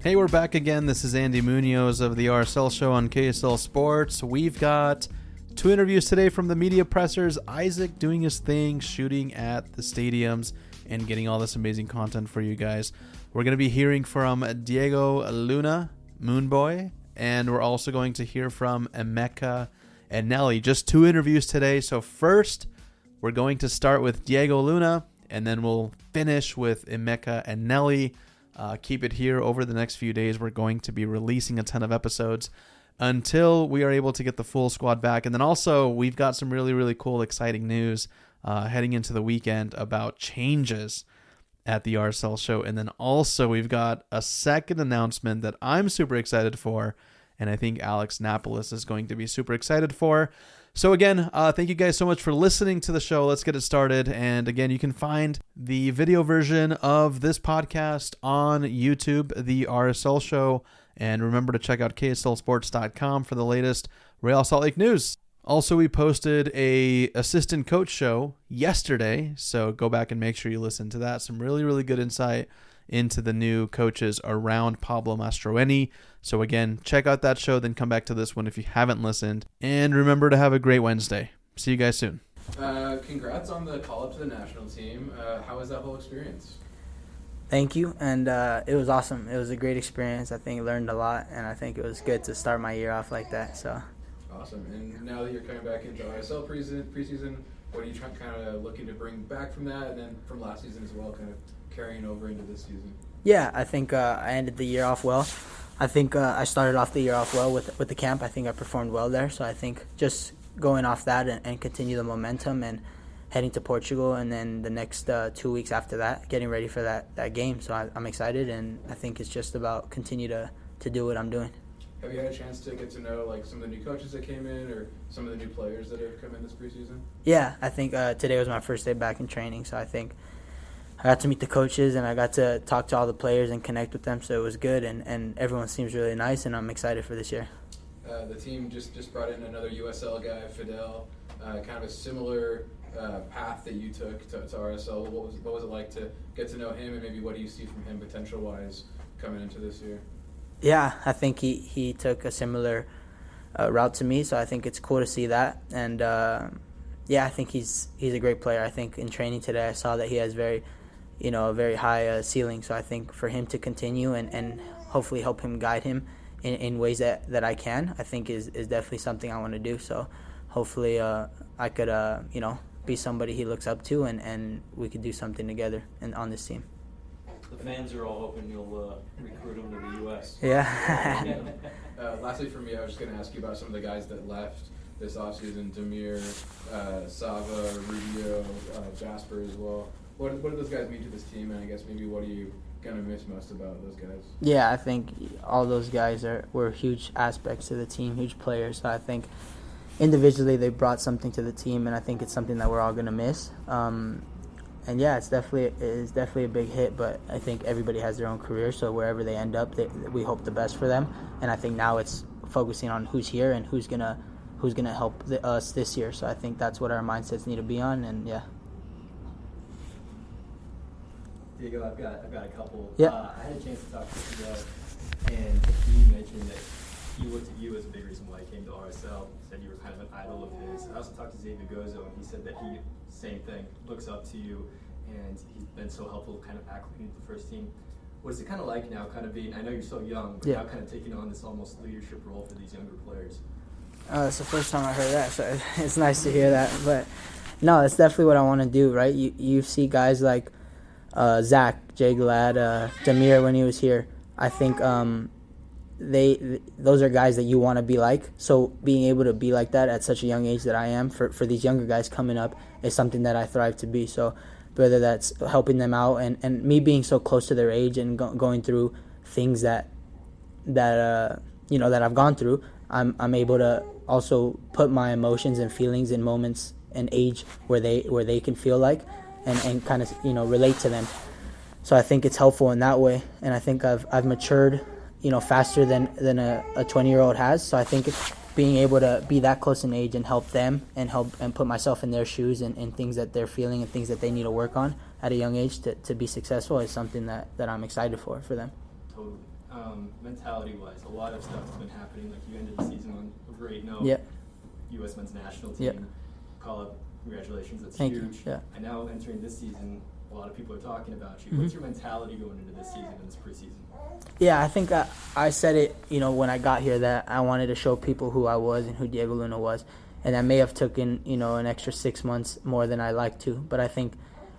Hey, we're back again. This is Andy Munoz of the RSL Show on KSL Sports. We've got 2 interviews today from the media pressers. Isaac doing his thing, shooting at the stadiums, and getting all this amazing content for you guys. We're going to be hearing from Diego Luna, Moonboy, and we're also going to hear from Emeka and Eneli. Just 2 interviews today. So first, we're going to start with Diego Luna, and then we'll finish with Emeka and Eneli. Keep it here over the next few days. We're going to be releasing a ton of episodes until we are able to get the full squad back. And then also, we've got some really, really cool, exciting news heading into the weekend about changes at the RSL Show. And then also, we've got a second announcement that I'm super excited for, and I think Alex Napolis is going to be super excited for. So again, thank you guys so much for listening to the show. Let's get it started. And again, you can find the video version of this podcast on YouTube, the RSL Show. And remember to check out kslsports.com for the latest Real Salt Lake news. Also, we posted a assistant coach show yesterday, so go back and make sure you listen to that. Some really, really good insight into the new coaches around Pablo Mastroeni. So again, check out that show, then come back to this one if you haven't listened. And remember to have a great Wednesday. See you guys soon. Congrats on the call-up to the national team. How was that whole experience? Thank you, and it was awesome. It was a great experience. I think I learned a lot, and I think it was good to start my year off like that. So awesome. And now that you're coming back into RSL preseason, what are you kind of looking to bring back from that, and then from last season as well, kind of carrying over into this season? Yeah, I think I ended the year off well. I think I started off the year off well with the camp. I think I performed well there. So I think just going off that and continue the momentum and heading to Portugal, and then the next 2 weeks after that, getting ready for that game. So I'm excited, and I think it's just about continue to do what I'm doing. Have you had a chance to get to know like some of the new coaches that came in or some of the new players that have come in this preseason? Yeah, I think today was my first day back in training, so I think I got to meet the coaches and I got to talk to all the players and connect with them, so it was good, and everyone seems really nice, and I'm excited for this year. The team just brought in another USL guy, Fidel, kind of a similar path that you took to RSL. What was it like to get to know him, and maybe what do you see from him potential-wise coming into this year? Yeah, I think he took a similar route to me, so I think it's cool to see that. And, I think he's a great player. I think in training today I saw that he has a very high ceiling. So I think for him to continue and hopefully help him guide him in ways that I can, I think is definitely something I want to do. So hopefully I could, be somebody he looks up to, and we could do something together on this team. The fans are all hoping you'll recruit him to the U.S. Yeah. Lastly for me, I was just going to ask you about some of the guys that left this offseason. Demir, Sava, Rubio, Jasper as well. What do those guys mean to this team, and I guess maybe what are you going to miss most about those guys? Yeah, I think all those guys were huge aspects to the team, huge players. So I think individually they brought something to the team, and I think it's something that we're all going to miss. And yeah, it's definitely a big hit, but I think everybody has their own career, so wherever they end up, we hope the best for them. And I think now it's focusing on who's here and who's gonna help us this year. So I think that's what our mindsets need to be on, and yeah. Diego, I've got a couple. Yeah. I had a chance to talk to Fidel, and he mentioned that he looked at you as a big reason why he came to RSL. Said you were kind of an idol of his. I also talked to Xavier Gozo, and he said that he, same thing, looks up to you, and he's been so helpful kind of acclimating to the first team. What is it kind of like now, kind of being, I know you're so young, but now kind of taking on this almost leadership role for these younger players? It's the first time I heard that, so it's nice to hear that. But no, that's definitely what I want to do, right? You see guys like Zach, Jay Glad, Demir when he was here. I think those are guys that you want to be like. So being able to be like that at such a young age that I am, for these younger guys coming up, is something that I thrive to be. So whether that's helping them out and me being so close to their age and going through things that I've gone through, I'm able to also put my emotions and feelings in moments and age where they can feel like and kind of relate to them. So I think it's helpful in that way, and I think I've matured faster than a 20-year-old has. So I think it's being able to be that close in age and help them and put myself in their shoes and things that they're feeling and things that they need to work on at a young age to be successful is something that I'm excited for them. Totally. mentality-wise, a lot of stuff has been happening. Like you ended the season on a great note. Yeah. U.S. men's national team. Yeah. Call up, congratulations, that's Thank huge. you. Yeah. And now entering this season, a lot of people are talking about you. Mhm. What's your mentality going into this season and this preseason? Yeah, I think I said it, when I got here, that I wanted to show people who I was and who Diego Luna was. And that may have taken, an extra 6 months more than I like to. But I think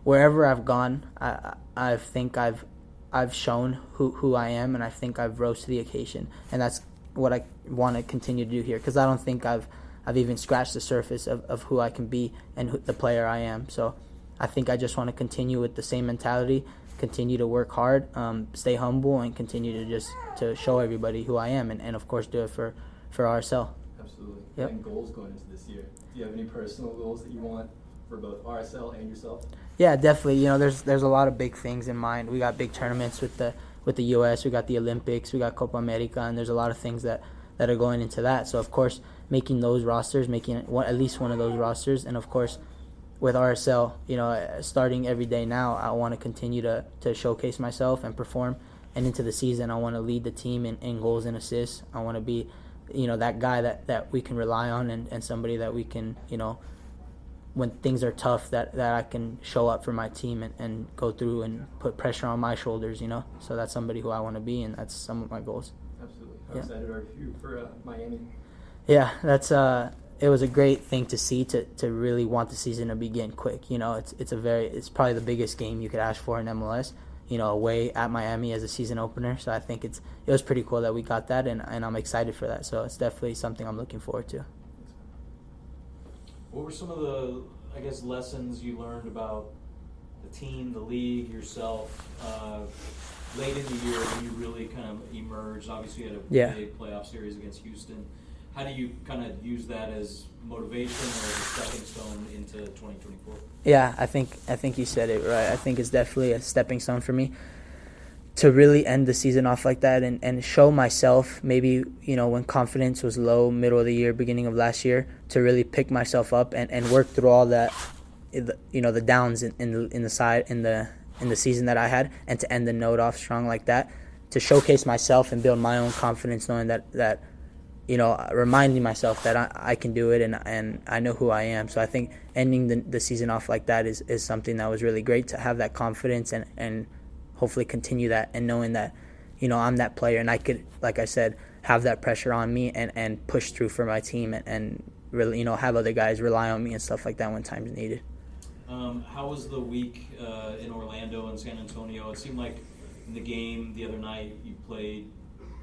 wherever I've gone, I think I've shown who I am, and I think I've rose to the occasion. And that's what I want to continue to do here, because I don't think I've even scratched the surface of who I can be and the player I am. So I think I just want to continue with the same mentality, continue to work hard, stay humble, and continue to show everybody who I am, and of course do it for RSL. Absolutely. Yep. And goals going into this year. Do you have any personal goals that you want for both RSL and yourself? Yeah, definitely. There's a lot of big things in mind. We got big tournaments with the U.S. We got the Olympics. We got Copa America, and there's a lot of things that are going into that. So of course, making those rosters, making at least one of those rosters, and of course, with RSL, starting every day now, I want to continue to showcase myself and perform. And into the season, I want to lead the team in goals and assists. I want to be, that guy that we can rely on, and somebody that we can, when things are tough, that I can show up for my team and go through and put pressure on my shoulders, So that's somebody who I want to be, and that's some of my goals. Absolutely. How Yeah. excited are you for Miami? Yeah, that's it was a great thing to see, to really want the season to begin quick. It's probably the biggest game you could ask for in MLS, away at Miami as a season opener. So I think it was pretty cool that we got that, and I'm excited for that. So it's definitely something I'm looking forward to. What were some of the, lessons you learned about the team, the league, yourself, late in the year when you really kind of emerged? Obviously, you had a big playoff series against Houston. How do you kind of use that as motivation or as a stepping stone into 2024? Yeah, I think you said it right. I think it's definitely a stepping stone for me to really end the season off like that, and show myself, maybe, when confidence was low, middle of the year, beginning of last year, to really pick myself up and work through all that, the downs in the season that I had, and to end the note off strong like that, to showcase myself and build my own confidence, knowing that reminding myself that I can do it, and I know who I am. So I think ending the season off like that is something that was really great, to have that confidence and hopefully continue that, and knowing that, I'm that player, and I could, like I said, have that pressure on me and push through for my team, and really, have other guys rely on me and stuff like that when time's needed. How was the week in Orlando and San Antonio? It seemed like in the game the other night you played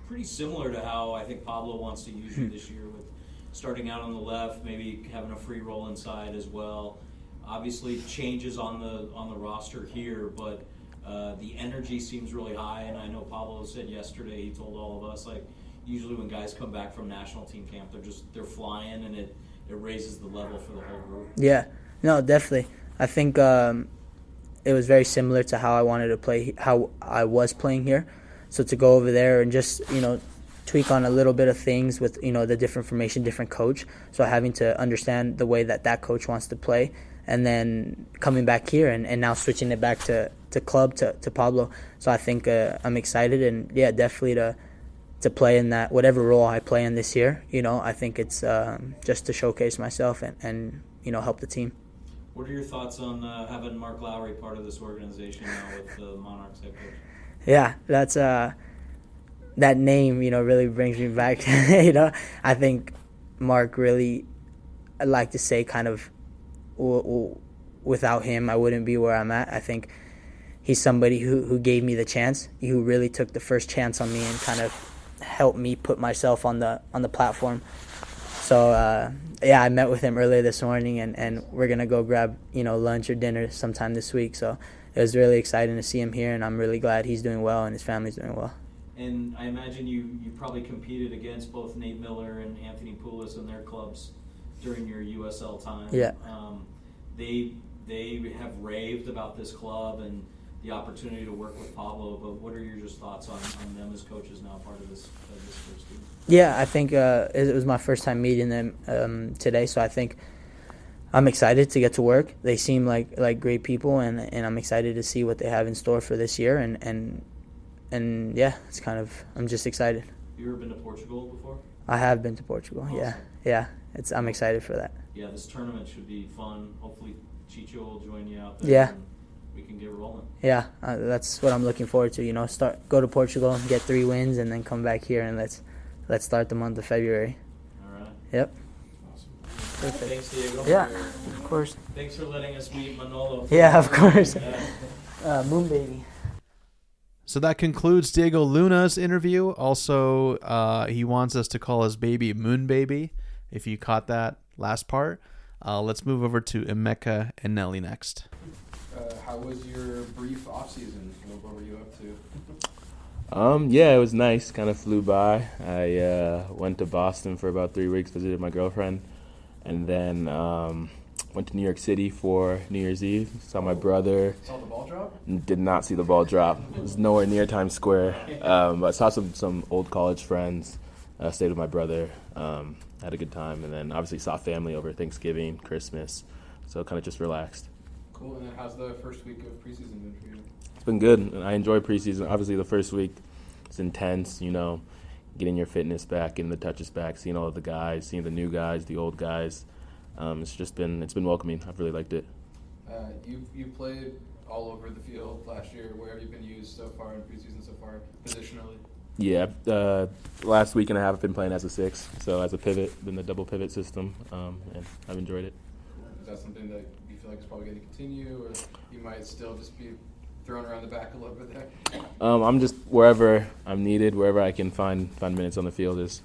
pretty similar to how I think Pablo wants to use you this year, with starting out on the left, maybe having a free roll inside as well. Obviously changes on the roster here, but the energy seems really high, and I know Pablo said yesterday, he told all of us, like, usually when guys come back from national team camp, they're flying, and it raises the level for the whole group. Yeah, no, definitely. I think it was very similar to how I wanted to play, how I was playing here. So to go over there and just, tweak on a little bit of things with, the different formation, different coach. So having to understand the way that coach wants to play, and then coming back here and now switching it back to club, to Pablo. So I think I'm excited, and yeah, definitely to play in that, whatever role I play in this year. I think it's just to showcase myself and help the team. What are your thoughts on having Mark Lowry part of this organization now with the Monarchs head coach? Yeah, that's that name, really brings me back. I think Mark really, I'd like to say, kind of, without him, I wouldn't be where I'm at. I think he's somebody who gave me the chance, who really took the first chance on me and kind of helped me put myself on the platform. So I met with him earlier this morning, and we're gonna go grab lunch or dinner sometime this week. So it was really exciting to see him here, and I'm really glad he's doing well and his family's doing well. And I imagine you probably competed against both Nate Miller and Anthony Poulos and their clubs during your USL time. Yeah. They have raved about this club and the opportunity to work with Pablo, but what are your just thoughts on them as coaches now, part of this first team? Yeah, I think it was my first time meeting them today, so I think I'm excited to get to work. They seem like great people, and I'm excited to see what they have in store for this year, and and yeah, I'm just excited. You ever been to Portugal before? I have been to Portugal. Awesome. Yeah. I'm excited for that. Yeah, this tournament should be fun. Hopefully, Chicho will join you out there. Yeah. And we can get rolling. Yeah, that's what I'm looking forward to. Go to Portugal, get 3 wins, and then come back here and let's start the month of February. All right. Yep. Awesome. Perfect. Thanks, Diego. Yeah, of course. Thanks for letting us meet Manolo. Yeah, of course. Yeah. Moon baby. So that concludes Diego Luna's interview. Also, he wants us to call his baby Moon Baby, if you caught that last part. Let's move over to Emeka and Eneli next. How was your brief off season? What were you up to? Yeah, it was nice. Kind of flew by. I went to Boston for about 3 weeks, visited my girlfriend, and then went to New York City for New Year's Eve. Saw my brother. Saw the ball drop? Did not see the ball drop. It was nowhere near Times Square. But I saw some old college friends. Stayed with my brother. Had a good time, and then obviously saw family over Thanksgiving, Christmas. So kind of just relaxed. Cool. And then how's the first week of preseason been for you? It's been good. And I enjoy preseason. Obviously, the first week it's intense. Getting your fitness back, getting the touches back, seeing all of the guys, seeing the new guys, the old guys. It's been welcoming. I've really liked it. You played all over the field last year. Where have you been used so far in preseason so far, positionally? Yeah, last week and a half I've been playing as a 6, so as a pivot, been the double pivot system, and I've enjoyed it. Is that something that you feel like is probably going to continue, or you might still just be thrown around the back a little bit there? I'm just wherever I'm needed, wherever I can find minutes on the field is,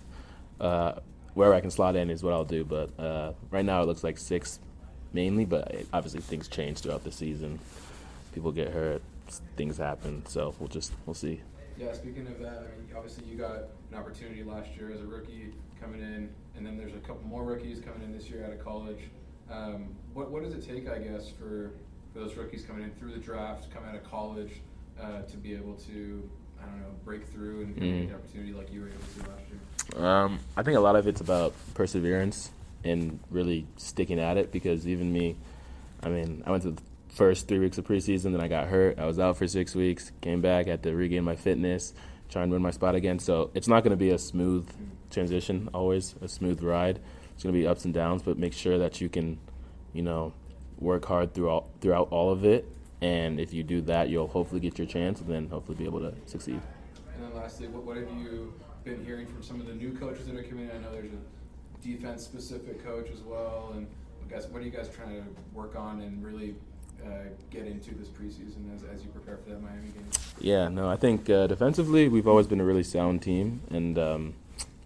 wherever I can slot in is what I'll do. But right now it looks like 6 mainly, but obviously things change throughout the season. People get hurt, things happen, so we'll see. Yeah, speaking of that, I mean, obviously you got an opportunity last year as a rookie coming in, and then there's a couple more rookies coming in this year out of college. What does it take, I guess, for those rookies coming in through the draft, coming out of college, to be able to, break through and get an opportunity like you were able to last year? I think a lot of it's about perseverance and really sticking at it, because even me, I went to the first 3 weeks of preseason, then I got hurt. I was out for 6 weeks, came back, had to regain my fitness, try and win my spot again. So it's not going to be a smooth transition, always a smooth ride. It's going to be ups and downs, but make sure that you can, work hard throughout all of it. And if you do that, you'll hopefully get your chance and then hopefully be able to succeed. And then lastly, what have you been hearing from some of the new coaches that are coming in? I know there's a defense-specific coach as well. And what are you guys trying to work on and really get into this preseason as you prepare for that Miami game? Yeah, no, I think defensively we've always been a really sound team, and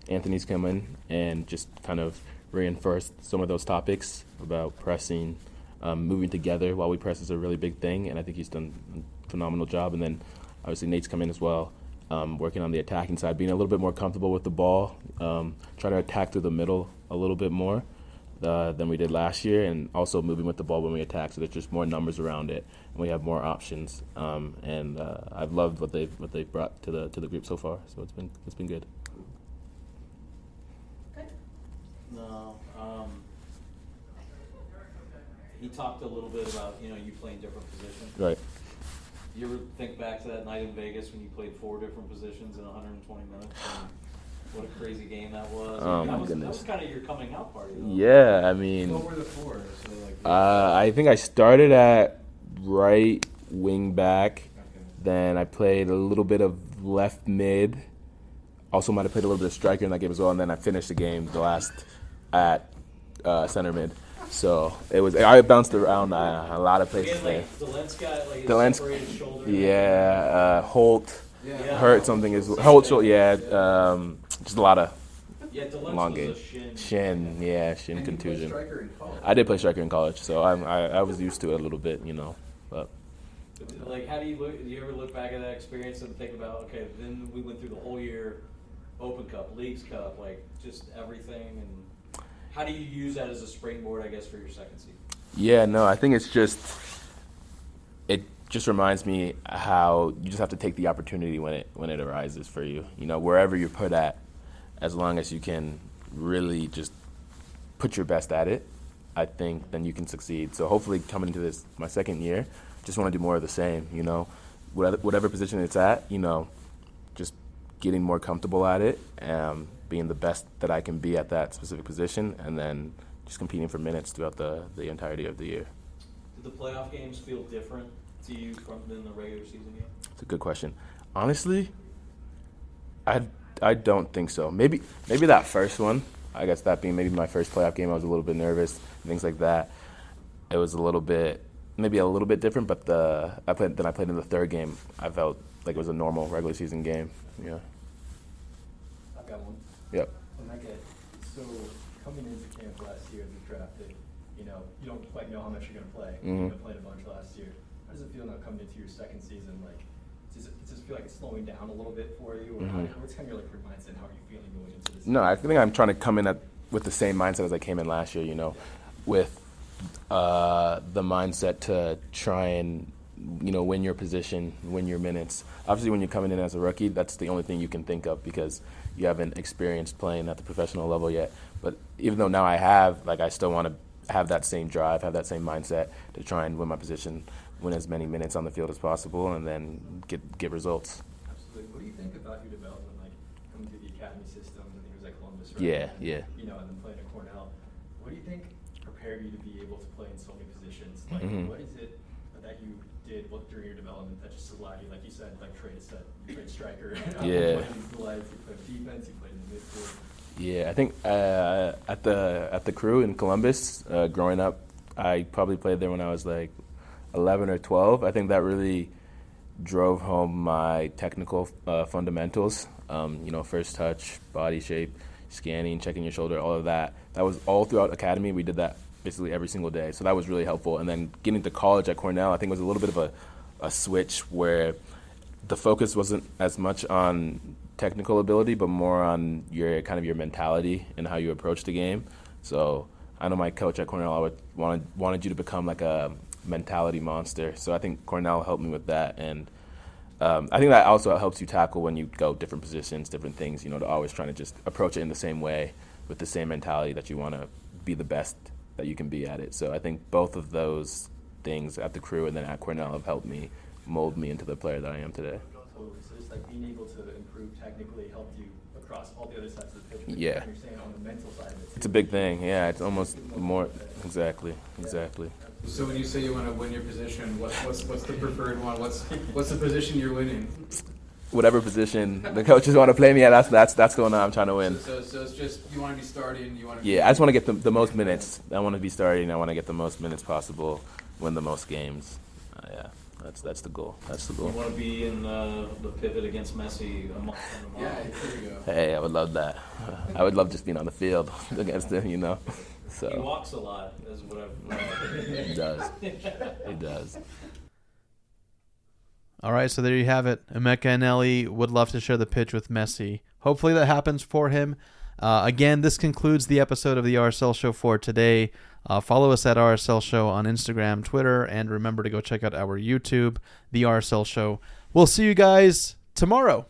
Anthony's come in and just kind of reinforced some of those topics about pressing, moving together while we press is a really big thing, and I think he's done a phenomenal job. And then obviously Nate's come in as well, working on the attacking side, being a little bit more comfortable with the ball, trying to attack through the middle a little bit more than we did last year, and also moving with the ball when we attack, so there's just more numbers around it and we have more options. And I've loved what they've brought to the group so far. So it's been good. No. He talked a little bit about you playing different positions. Right. You ever think back to that night in Vegas when you played 4 different positions in 120 minutes? And what a crazy game that was. Oh, my that goodness. was kind of your coming out party, though. Yeah, What were the 4? So I think I started at right wing back. Okay. Then I played a little bit of left mid. Also might have played a little bit of striker in that game as well. And then I finished the game the last at center mid. So I bounced around a lot of places there. Delenska, separated shoulder. Yeah, Holt Yeah. hurt something as well. Holt, just a lot of Delenska long was game. a shin. Shin And you played contusion. striker in college. I did play striker in college, so I was used to it a little bit, But Like, how do you ever look back at that experience and think about, okay, then we went through the whole year, Open Cup, Leagues Cup, like just everything, and how do you use that as a springboard, I guess, for your second season? yeah, no, I think it just reminds me how you just have to take the opportunity when it arises for you. Wherever you're put at, as long as you can really just put your best at it, I think then you can succeed. So hopefully coming into my second year, just want to do more of the same. Whatever position it's at, getting more comfortable at it, being the best that I can be at that specific position, and then just competing for minutes throughout the entirety of the year. Did the playoff games feel different to you than the regular season game? It's a good question. Honestly, I don't think so. Maybe that first one, I guess that being maybe my first playoff game, I was a little bit nervous, things like that. It was a little bit different, but I played in the third game. I felt like it was a normal regular season game. Yeah. I've got one. Yep. Emeka, so coming into camp last year as a draft pick, you don't quite know how much you're going to play. Mm-hmm. You played a bunch last year. How does it feel now coming into your second season? Like, does it feel like it's slowing down a little bit for you? Or what's kind of your mindset? How are you feeling going into this? No, I think I'm trying to come in with the same mindset as I came in last year, with the mindset to try and, win your position, win your minutes. Obviously, when you're coming in as a rookie, that's the only thing you can think of because you haven't experienced playing at the professional level yet. But even though now I have, I still want to have that same drive, have that same mindset to try and win my position, win as many minutes on the field as possible, and then get results. Absolutely. What do you think about your development, coming through the academy system? I think it was at Columbus, right? Yeah. And then playing at Cornell. What do you think prepared you to be able to play in so many positions? What is it that you did during your development that just allowed you, like you said, Trey said, you played striker. Yeah. You played defense. You played in the midfield. Yeah, I think at the Crew in Columbus, growing up, I probably played there when I was 11 or 12. I think that really drove home my technical fundamentals. First touch, body shape, scanning, checking your shoulder, all of that. That was all throughout academy. We did that basically every single day. So that was really helpful. And then getting to college at Cornell, I think was a little bit of a switch where the focus wasn't as much on technical ability, but more on your mentality and how you approach the game. So I know my coach at Cornell wanted you to become a mentality monster. So I think Cornell helped me with that, and I think that also helps you tackle when you go different positions, different things. To always trying to just approach it in the same way with the same mentality that you want to be the best that you can be at it. So I think both of those things at the Crew and then at Cornell have helped me mold me into the player that I am today. So just being able to improve technically helped you across all the other sides of the pitch. Yeah. You're saying on the mental side of it too. It's a big thing. Yeah, it's almost more exactly. So when you say you want to win your position, what's the preferred one? What's the position you're winning? Whatever position the coaches want to play me at, that's going on. I'm trying to win. So it's just you want to be starting. You want to. Yeah, I just want to get the most minutes. I want to be starting. I want to get the most minutes possible, win the most games. Yeah, that's the goal. That's the You goal. want to be in the pivot against Messi a month from tomorrow. Yeah, there you go. Hey, I would love that. I would love just being on the field against him. He So walks a lot, is what I've he does. He does. All right, so there you have it. Emeka Eneli would love to share the pitch with Messi. Hopefully that happens for him. Again, this concludes the episode of the RSL Show for today. Follow us at RSL Show on Instagram, Twitter, and remember to go check out our YouTube, The RSL Show. We'll see you guys tomorrow.